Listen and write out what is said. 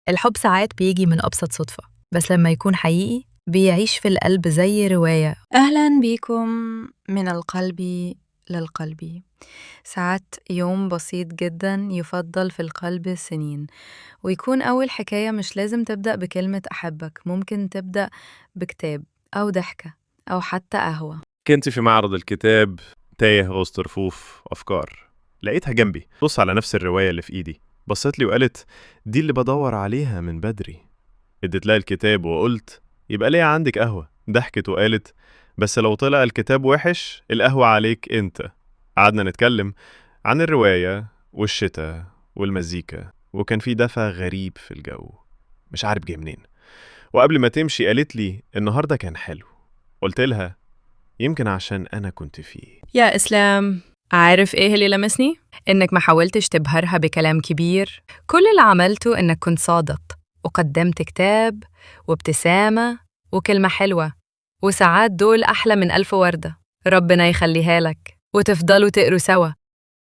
الحب ساعات بيجي من أبسط صدفة، بس لما يكون حقيقي بيعيش في القلب زي رواية. أهلا بيكم من القلب للقلب. ساعات يوم بسيط جدا يفضل في القلب سنين، ويكون أول حكاية مش لازم تبدأ بكلمة أحبك، ممكن تبدأ بكتاب أو ضحكة أو حتى قهوة. كنت في معرض الكتاب تايه وسط رفوف أفكار، لقيتها جنبي بص على نفس الرواية اللي في إيدي، بصت لي وقالت دي اللي بدور عليها من بدري. اديت لها الكتاب وقلت يبقى ليه عندك قهوة؟ ضحكت وقالت بس لو طلع الكتاب وحش القهوة عليك انت. قعدنا نتكلم عن الرواية والشتاء والمزيكا، وكان في دفى غريب في الجو مش عارف جه منين. وقبل ما تمشي قالت لي النهاردة كان حلو. قلت لها يمكن عشان أنا كنت فيه. يا إسلام، عارف إيه اللي لمسني؟ إنك ما حاولتش تبهرها بكلام كبير، كل اللي عملته إنك كنت صادق وقدمت كتاب وابتسامة وكلمة حلوة، وساعات دول أحلى من 1000 وردة. ربنا يخليها لك وتفضلوا تقروا سوا.